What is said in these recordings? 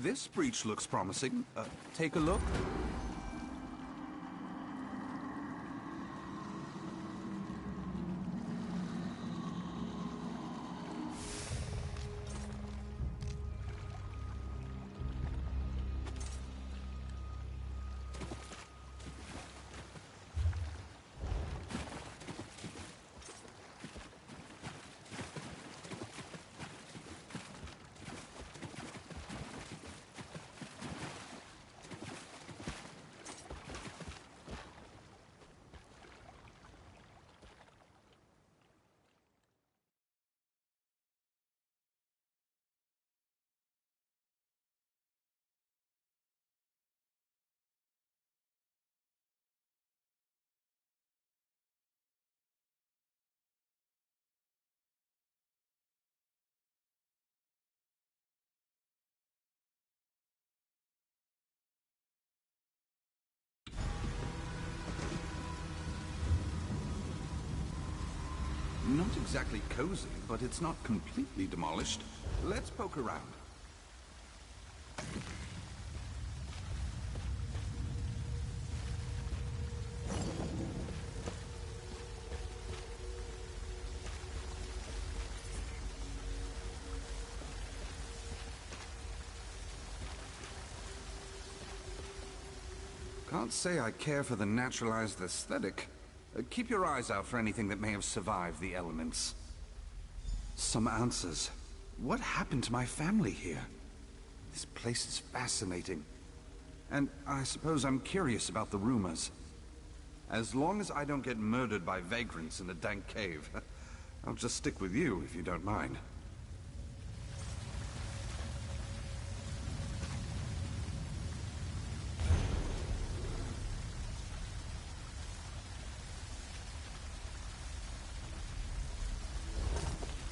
This breach looks promising. Take a look. Not exactly cozy, but it's not completely demolished. Let's poke around. Can't say I care for the naturalized aesthetic. Keep your eyes out for anything that may have survived the elements. Some answers. What happened to my family here? This place is fascinating. And I suppose I'm curious about the rumors. As long as I don't get murdered by vagrants in a dank cave, I'll just stick with you if you don't mind.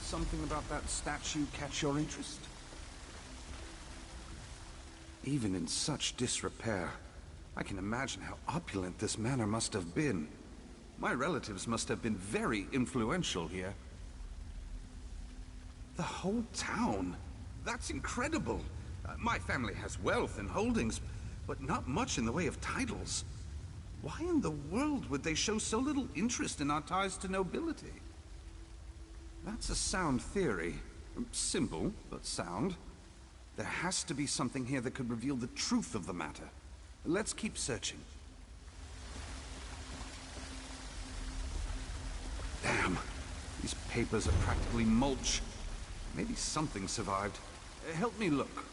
Something about that statue catch your interest? Even in such disrepair, I can imagine how opulent this manor must have been. My relatives must have been very influential here. The whole town? That's incredible! My family has wealth and holdings, but not much in the way of titles. Why in the world would they show so little interest in our ties to nobility? That's a sound theory. Simple, but sound. There has to be something here that could reveal the truth of the matter. Let's keep searching. Damn. These papers are practically mulch. Maybe something survived. Help me look.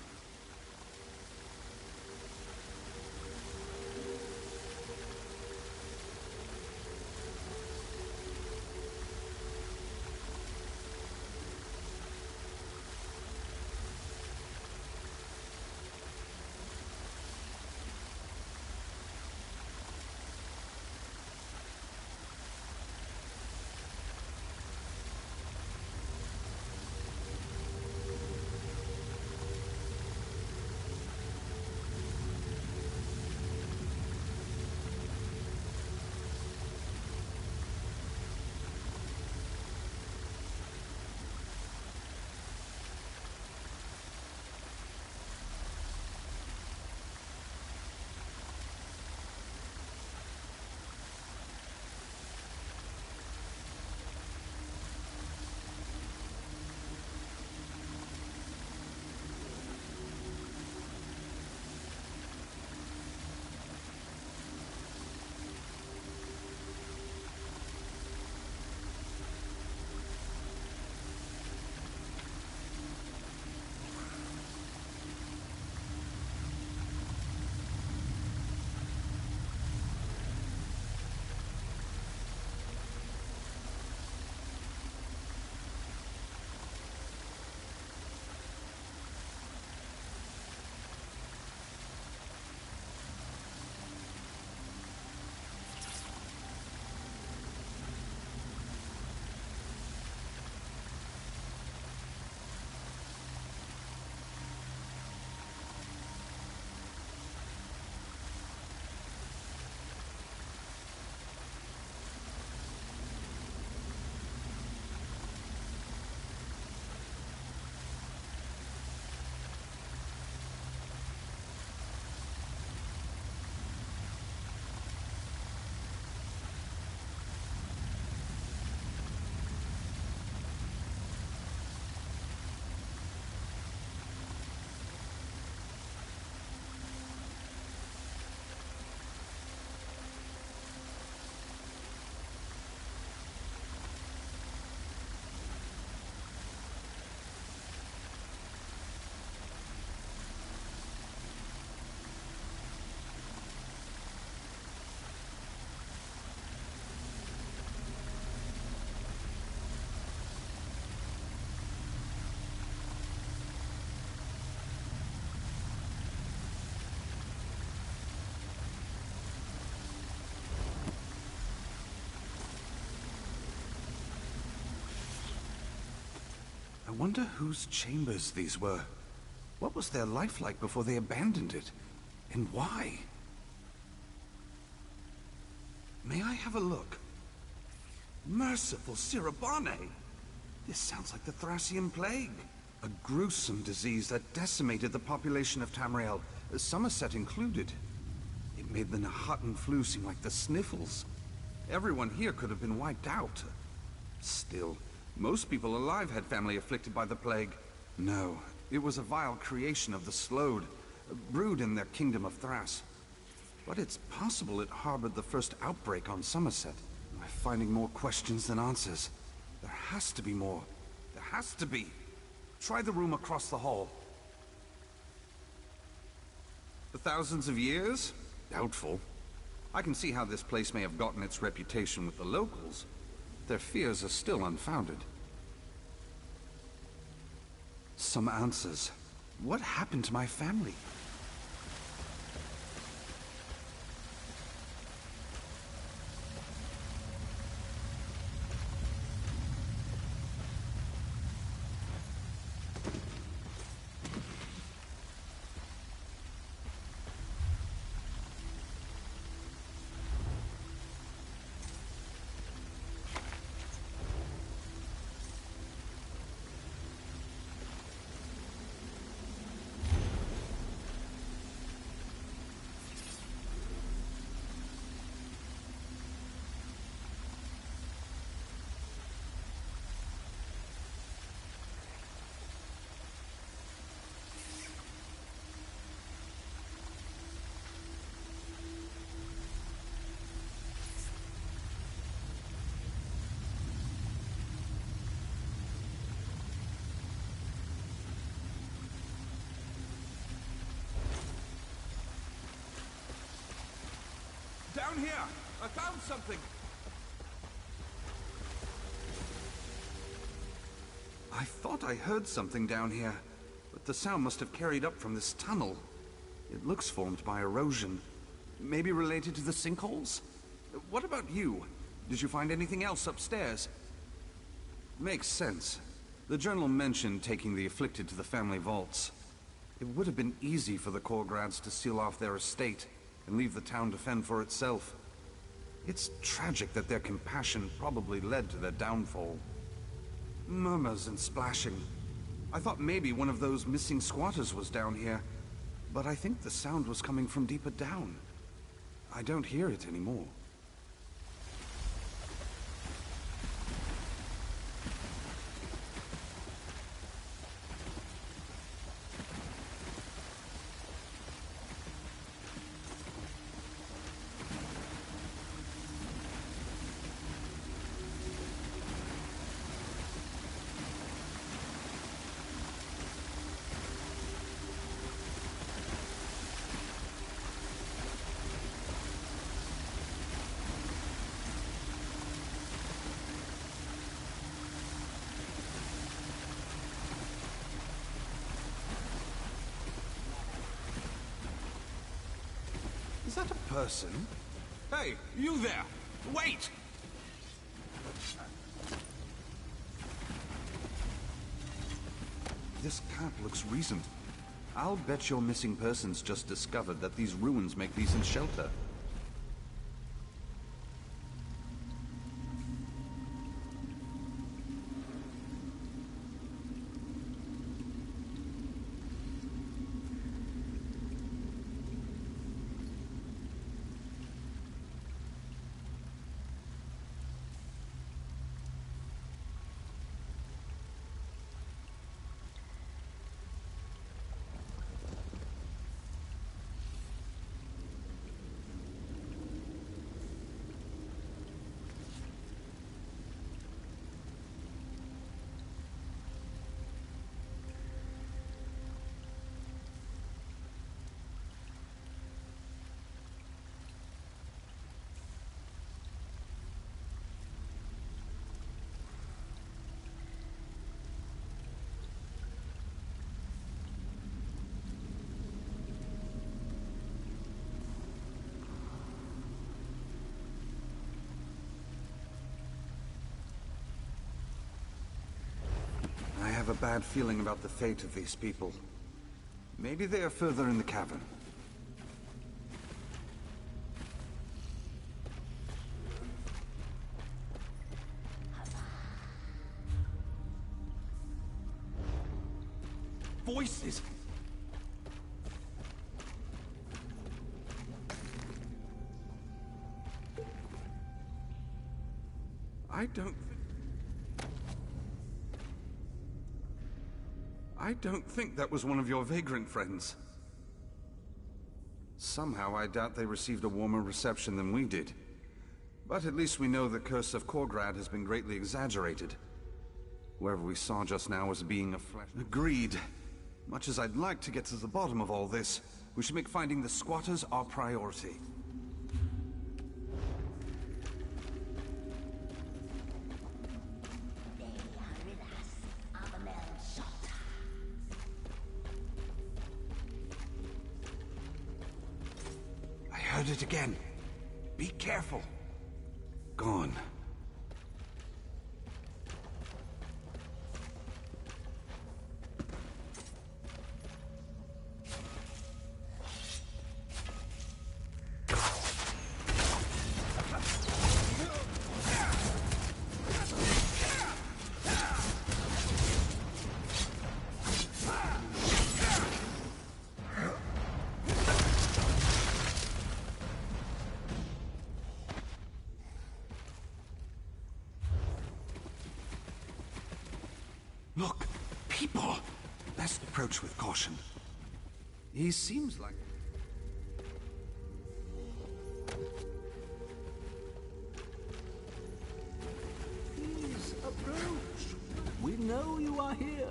wonder whose chambers these were. What was their life like before they abandoned it? And why? May I have a look? Merciful Sirabane! This sounds like the Thracian Plague. A gruesome disease that decimated the population of Tamriel, Somerset included. It made the Nahatan flu seem like the sniffles. Everyone here could have been wiped out. Still, most people alive had family afflicted by the plague. No, it was a vile creation of the Slode, brewed in their kingdom of Thras. But it's possible it harbored the first outbreak on Somerset. I'm finding more questions than answers. There has to be more. There has to be. Try the room across the hall. For thousands of years? Doubtful. I can see how this place may have gotten its reputation with the locals. Their fears are still unfounded. Some answers. What happened to my family? Down here! I found something! I thought I heard something down here, but the sound must have carried up from this tunnel. It looks formed by erosion. Maybe related to the sinkholes? What about you? Did you find anything else upstairs? Makes sense. The journal mentioned taking the afflicted to the family vaults. It would have been easy for the Korgrads to seal off their estate and leave the town to fend for itself. It's tragic that their compassion probably led to their downfall. Murmurs and splashing. I thought maybe one of those missing squatters was down here, but I think the sound was coming from deeper down. I don't hear it anymore. Is that a person? Hey, you there! Wait! This camp looks recent. I'll bet your missing persons just discovered that these ruins make decent shelter. have a bad feeling about the fate of these people. Maybe they are further in the cavern. Voices! I don't think that was one of your vagrant friends. Somehow I doubt they received a warmer reception than we did. But at least we know the curse of Korgrad has been greatly exaggerated. Whoever we saw just now was a being of flesh. Agreed. Much as I'd like to get to the bottom of all this, we should make finding the squatters our priority. I heard it again. Be careful. Gone. Look, people! Best approach with caution. He seems like... Please approach. We know you are here.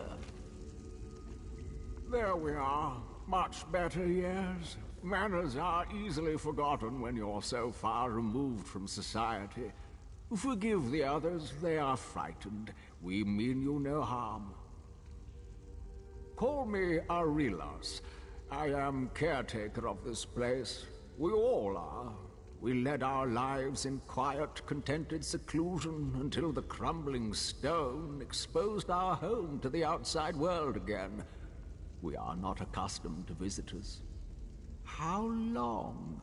There we are. Much better, yes. Manners are easily forgotten when you're so far removed from society. Forgive the others, they are frightened. We mean you no harm. Call me Arelas. I am caretaker of this place. We all are. We led our lives in quiet, contented seclusion until the crumbling stone exposed our home to the outside world again. We are not accustomed to visitors. How long?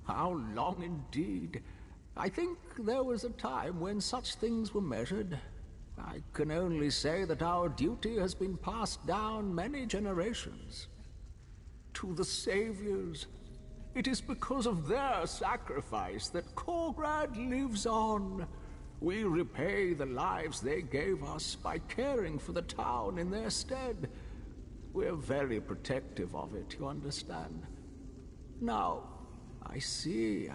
How long indeed? I think there was a time when such things were measured. I can only say that our duty has been passed down many generations. To the Saviors, it is because of their sacrifice that Korgrad lives on. We repay the lives they gave us by caring for the town in their stead. We're very protective of it, you understand? Now, I see.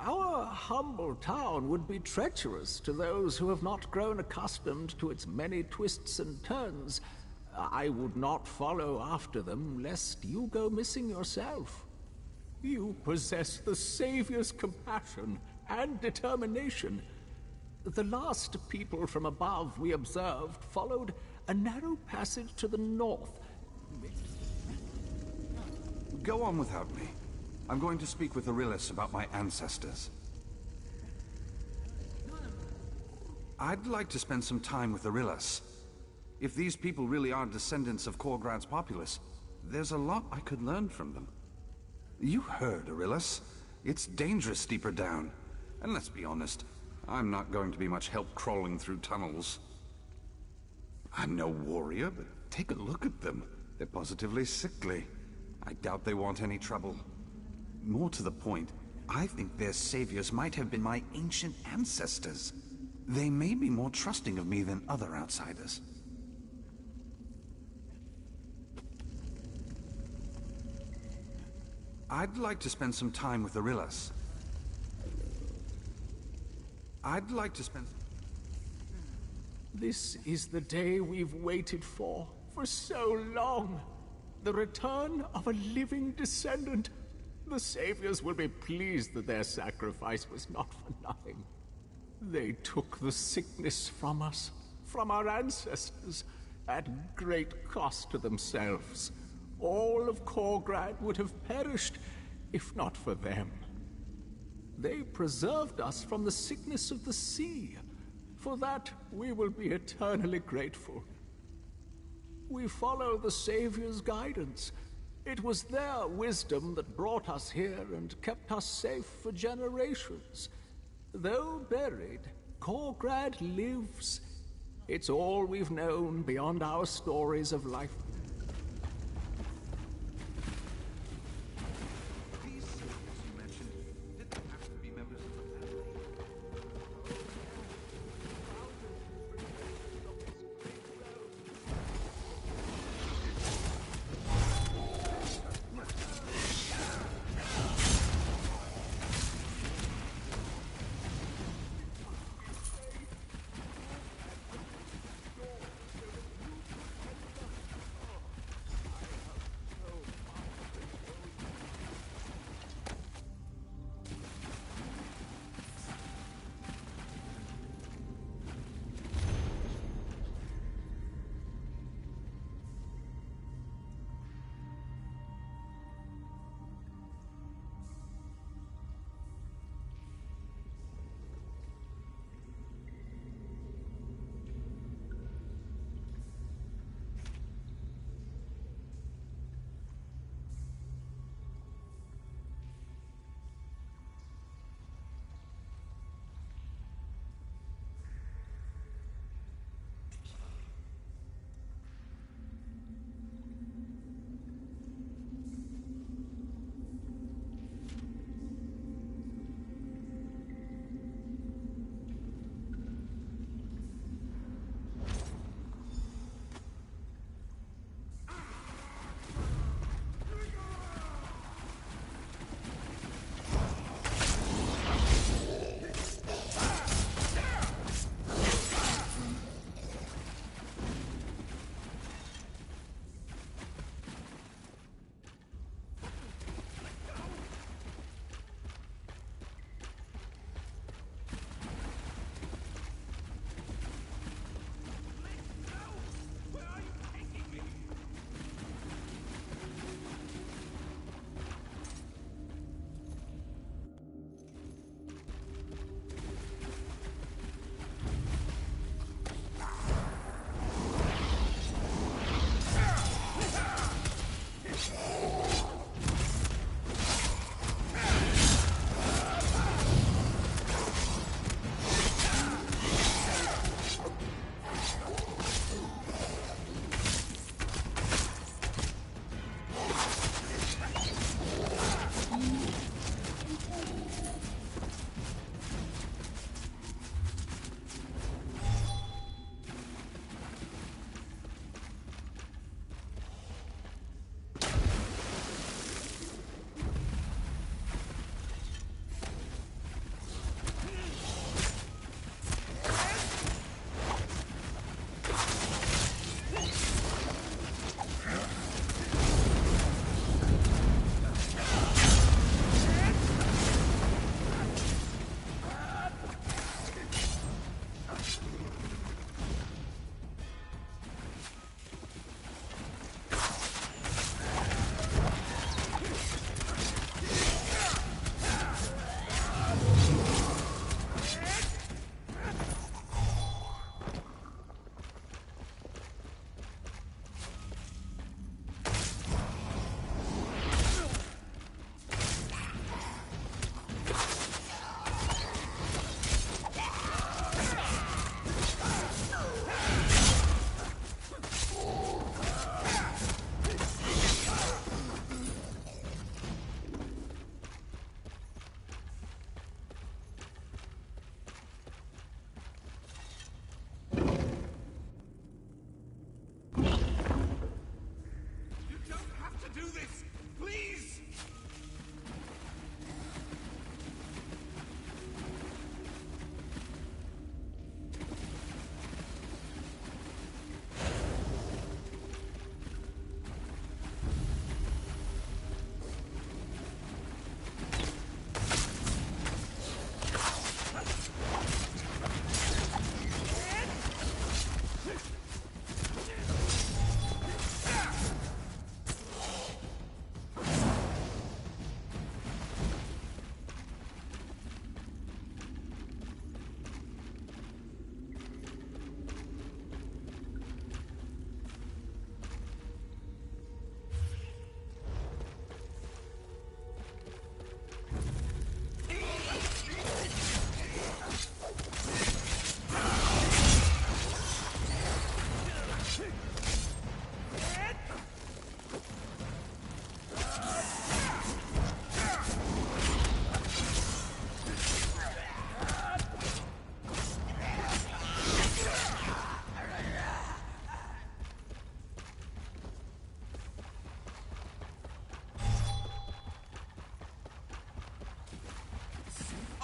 Our humble town would be treacherous to those who have not grown accustomed to its many twists and turns. I would not follow after them, lest you go missing yourself. You possess the Savior's compassion and determination. The last people from above we observed followed a narrow passage to the north. Go on without me. I'm going to speak with Arelas about my ancestors. I'd like to spend some time with Arelas. If these people really are descendants of Korgrad's populace, there's a lot I could learn from them. You heard, Arelas. It's dangerous deeper down. And let's be honest, I'm not going to be much help crawling through tunnels. I'm no warrior, but take a look at them. They're positively sickly. I doubt they want any trouble. More to the point, I think their saviors might have been my ancient ancestors. They may be more trusting of me than other outsiders. I'd like to spend some time with Arelas. This is the day we've waited for so long. The return of a living descendant. The Saviors will be pleased that their sacrifice was not for nothing. They took the sickness from us, from our ancestors, at great cost to themselves. All of Korgrad would have perished if not for them. They preserved us from the sickness of the sea. For that, we will be eternally grateful. We follow the Savior's guidance. It was their wisdom that brought us here and kept us safe for generations. Though buried, Korgrad lives. It's all we've known beyond our stories of life. These soldiers you mentioned didn't have to be members of the family.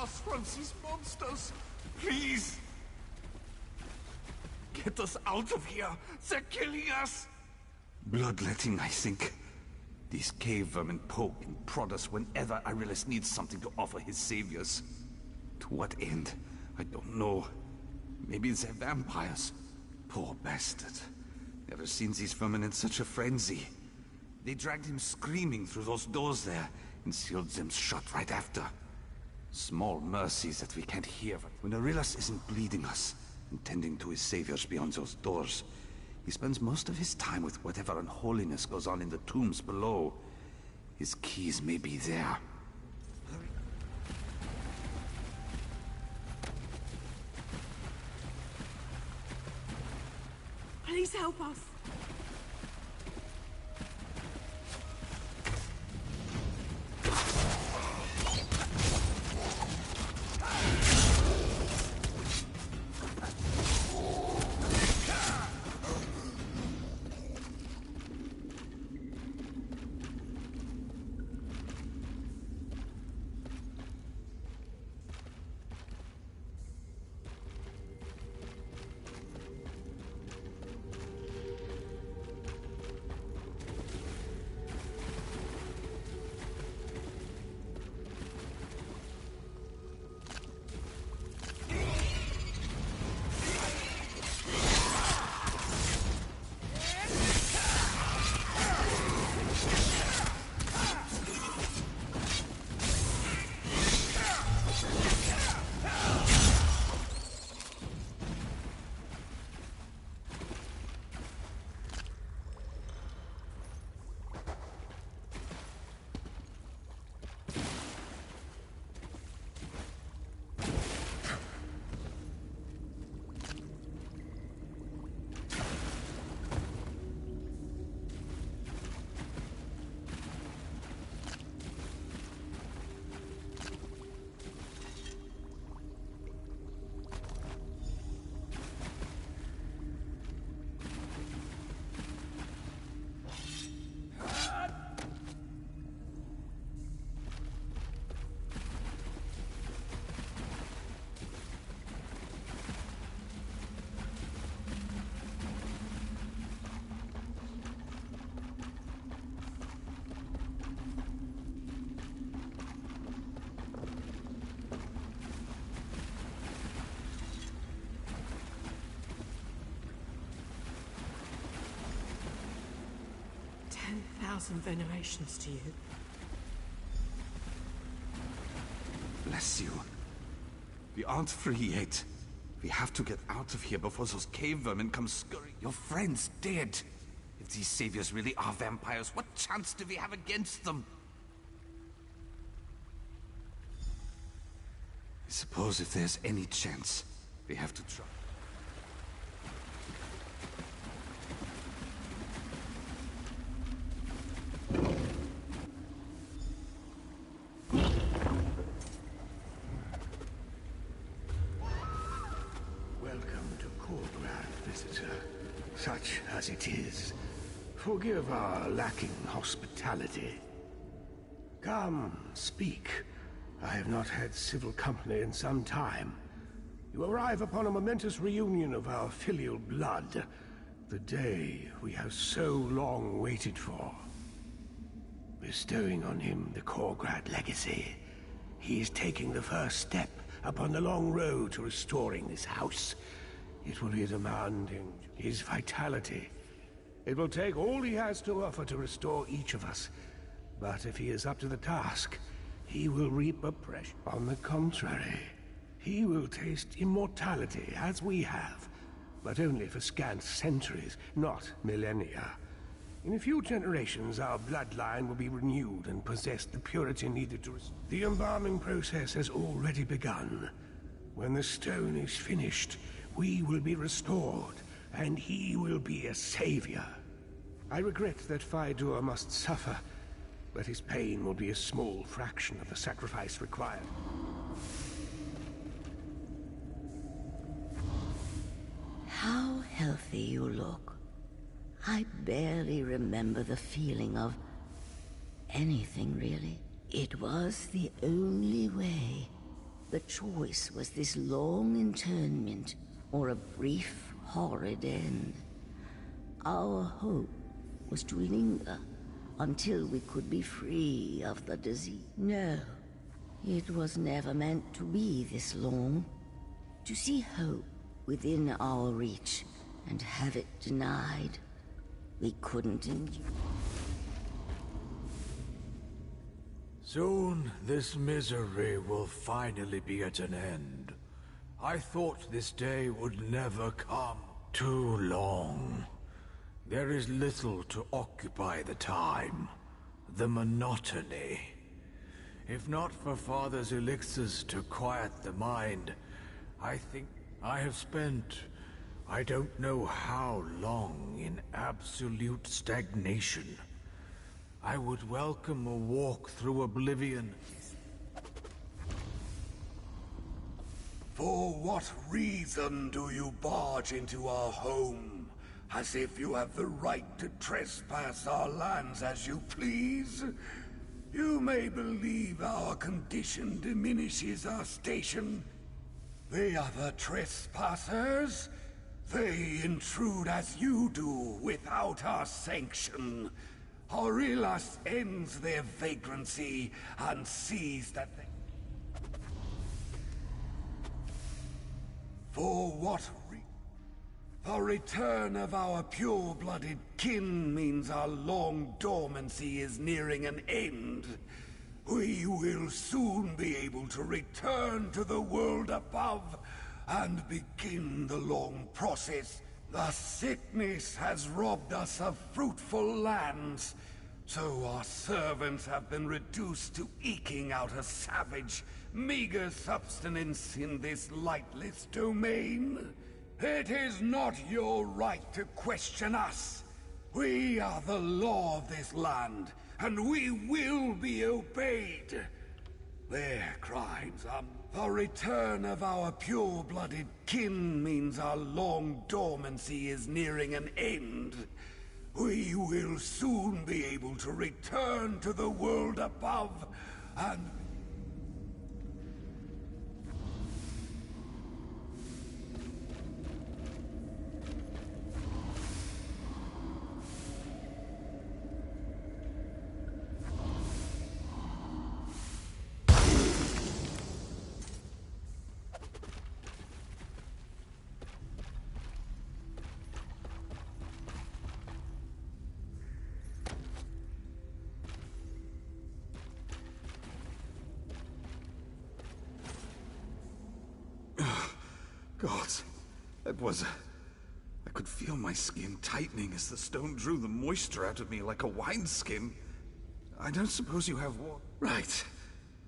us from these monsters. Please. Get us out of here. They're killing us. Bloodletting, I think. These cave vermin poke and prod us whenever Arilus needs something to offer his saviors. To what end? I don't know. Maybe they're vampires. Poor bastard. Never seen these vermin in such a frenzy. They dragged him screaming through those doors there, and sealed them shut right after. Small mercies that we can't hear. When Arilus isn't bleeding us, and tending to his saviors beyond those doors, he spends most of his time with whatever unholiness goes on in the tombs below. His keys may be there. Please help us. Thousand venerations to you. Bless you. We aren't free yet. We have to get out of here before those cave vermin come scurrying. Your friend's dead. If these saviors really are vampires, what chance do we have against them? I suppose if there's any chance, we have to try. Such as it is, forgive our lacking hospitality. Come, speak. I have not had civil company in some time. You arrive upon a momentous reunion of our filial blood, the day we have so long waited for. Bestowing on him the Korgrad legacy, he is taking the first step upon the long road to restoring this house. It will be demanding his vitality. It will take all he has to offer to restore each of us. But if he is up to the task, he will reap oppression. On the contrary, he will taste immortality as we have, but only for scant centuries, not millennia. In a few generations, our bloodline will be renewed and possess the purity needed to restore. The embalming process has already begun. When the stone is finished, we will be restored, and he will be a savior. I regret that Faidur must suffer, but his pain will be a small fraction of the sacrifice required. How healthy you look. I barely remember the feeling of anything, really. It was the only way. The choice was this long internment or a brief, horrid end. Our hope was to linger until we could be free of the disease. No, it was never meant to be this long. To see hope within our reach and have it denied, we couldn't endure. Soon this misery will finally be at an end. I thought this day would never come. Too long. There is little to occupy the time. The monotony. If not for Father's elixirs to quiet the mind, I think I have spent I don't know how long in absolute stagnation. I would welcome a walk through oblivion. For what reason do you barge into our home? As if you have the right to trespass our lands as you please? You may believe our condition diminishes our station. The other trespassers, they intrude as you do without our sanction. Aurelius ends their vagrancy and sees that they... For what the return of our pure-blooded kin means our long dormancy is nearing an end. We will soon be able to return to the world above and begin the long process. The sickness has robbed us of fruitful lands, so our servants have been reduced to eking out a savage, meager subsistence in this lightless domain. It is not your right to question us. We are the law of this land, and we will be obeyed. Their crimes are... The return of our pure-blooded kin means our long dormancy is nearing an end. We will soon be able to return to the world above and... Gods, that was... I could feel my skin tightening as the stone drew the moisture out of me like a wineskin. I don't suppose you have water? Right.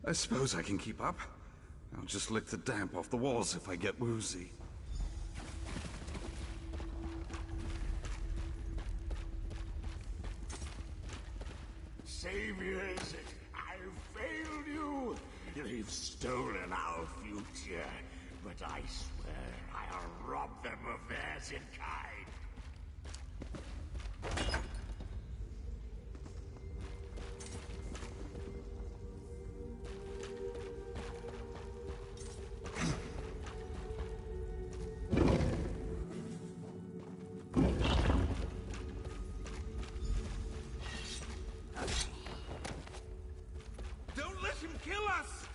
I suppose I can keep up. I'll just lick the damp off the walls if I get woozy. Saviors, I've failed you. You've stolen our future. But I swear I'll rob them of theirs in kind. Don't let him kill us!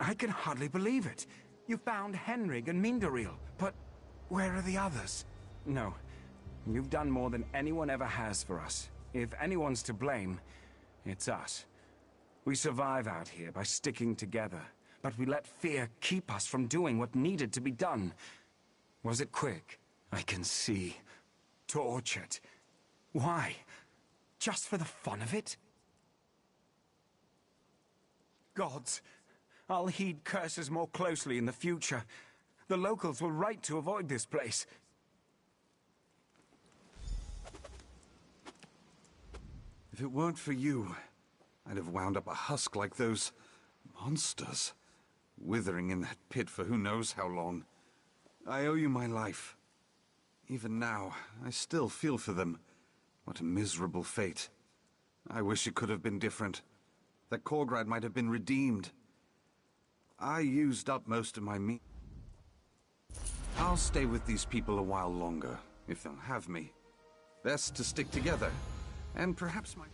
I can hardly believe it. You found Henrig and Mindaril, but where are the others? No, you've done more than anyone ever has for us. If anyone's to blame, it's us. We survive out here by sticking together, but we let fear keep us from doing what needed to be done. Was it quick? I can see. Tortured. Why? Just for the fun of it? Gods, I'll heed curses more closely in the future. The locals were right to avoid this place. If it weren't for you, I'd have wound up a husk like those monsters, withering in that pit for who knows how long. I owe you my life. Even now, I still feel for them. What a miserable fate. I wish it could have been different. That Korgrad might have been redeemed. I used up most of my meat. I'll stay with these people a while longer, if they'll have me. Best to stick together, and perhaps my...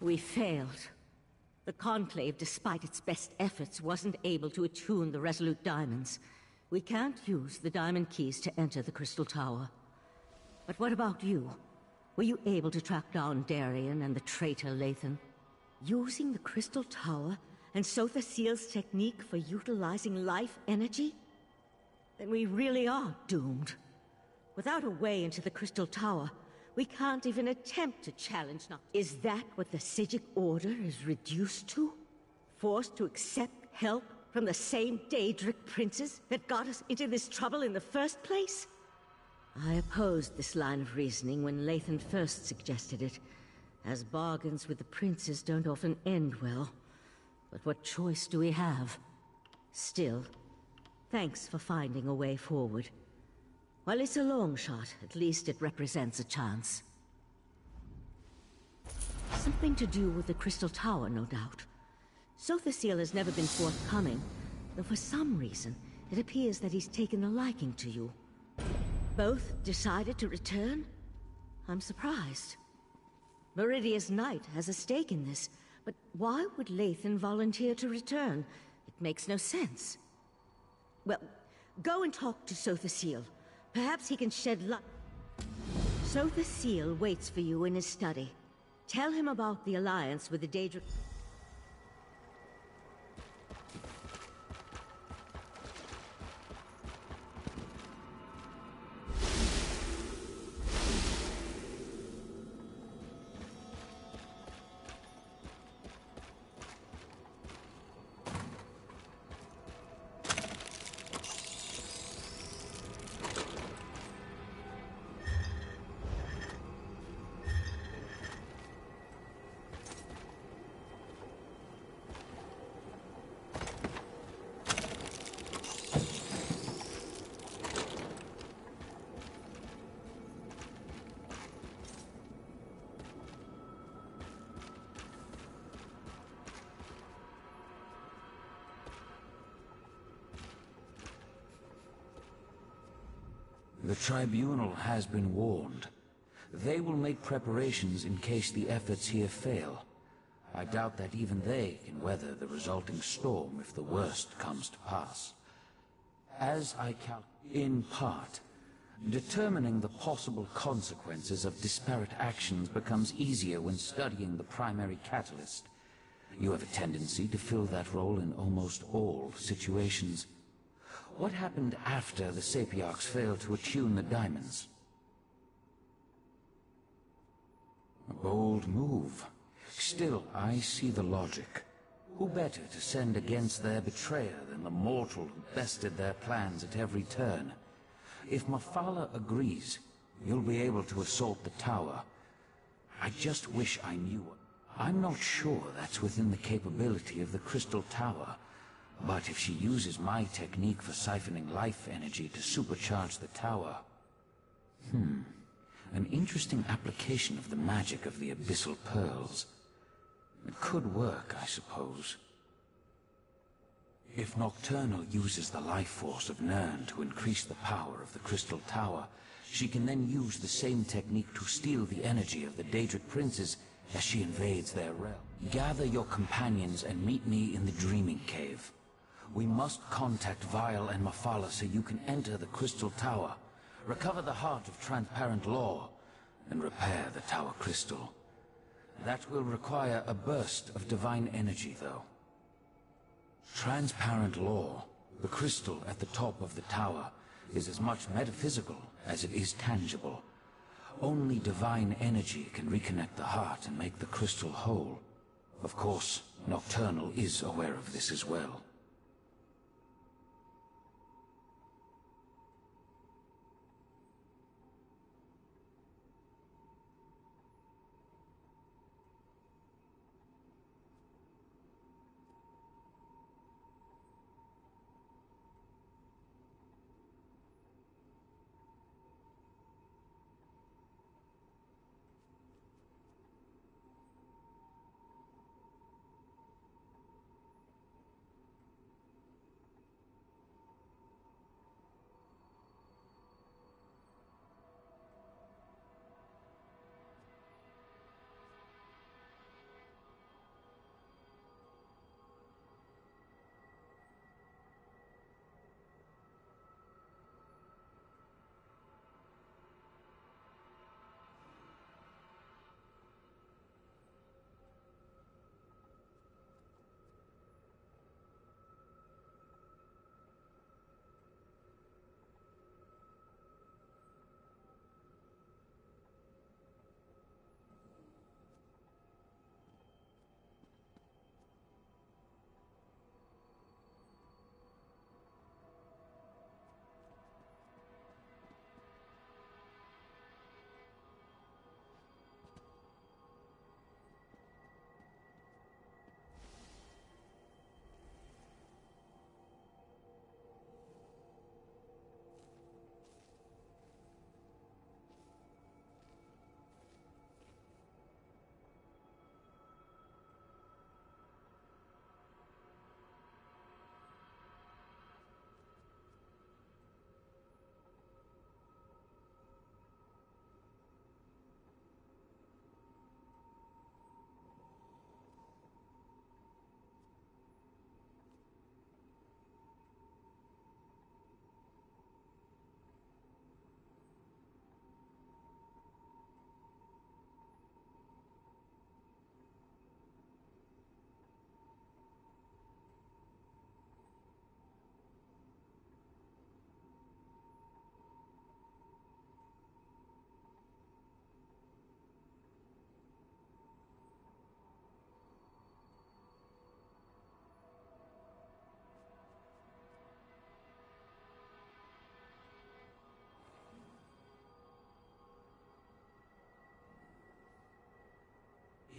We failed. The Conclave, despite its best efforts, wasn't able to attune the Resolute Diamonds. We can't use the Diamond Keys to enter the Crystal Tower. But what about you? Were you able to track down Darien and the traitor Lathan? Using the Crystal Tower and Sotha Seal's technique for utilizing life energy? Then we really are doomed. Without a way into the Crystal Tower, we can't even attempt to challenge Noct. Is that what the Psijic Order is reduced to? Forced to accept help From the same Daedric princes that got us into this trouble in the first place? I opposed this line of reasoning when Lathan first suggested it, as bargains with the princes don't often end well. But what choice do we have? Still, thanks for finding a way forward. While it's a long shot, at least it represents a chance. Something to do with the Crystal Tower, no doubt. Sothasil has never been forthcoming, though for some reason, it appears that he's taken a liking to you. Both decided to return? I'm surprised. Meridia's knight has a stake in this, but why would Lathan volunteer to return? It makes no sense. Well, go and talk to Sothasil. Perhaps he can shed light. Sothasil waits for you in his study. Tell him about the alliance with the Daedric... The Tribunal has been warned. They will make preparations in case the efforts here fail. I doubt that even they can weather the resulting storm if the worst comes to pass. As I in part, determining the possible consequences of disparate actions becomes easier when studying the primary catalyst. You have a tendency to fill that role in almost all situations. What happened after the Sapiarchs failed to attune the diamonds? A bold move. Still, I see the logic. Who better to send against their betrayer than the mortal who bested their plans at every turn? If Mafala agrees, you'll be able to assault the tower. I just wish I knew. I'm not sure that's within the capability of the Crystal Tower. But if she uses my technique for siphoning life energy to supercharge the tower... An interesting application of the magic of the Abyssal Pearls. It could work, I suppose. If Nocturnal uses the life force of Nirn to increase the power of the Crystal Tower, she can then use the same technique to steal the energy of the Daedric Princes as she invades their realm. Gather your companions and meet me in the Dreaming Cave. We must contact Vial and Mafala so you can enter the Crystal Tower, recover the Heart of Transparent Law, and repair the Tower Crystal. That will require a burst of divine energy, though. Transparent Law, the crystal at the top of the tower, is as much metaphysical as it is tangible. Only divine energy can reconnect the heart and make the crystal whole. Of course, Nocturnal is aware of this as well.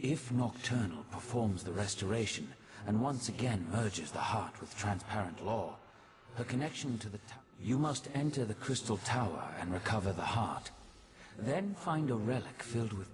If Nocturnal performs the restoration, and once again merges the heart with transparent law, her connection to the you must enter the Crystal Tower and recover the heart. Then find a relic filled with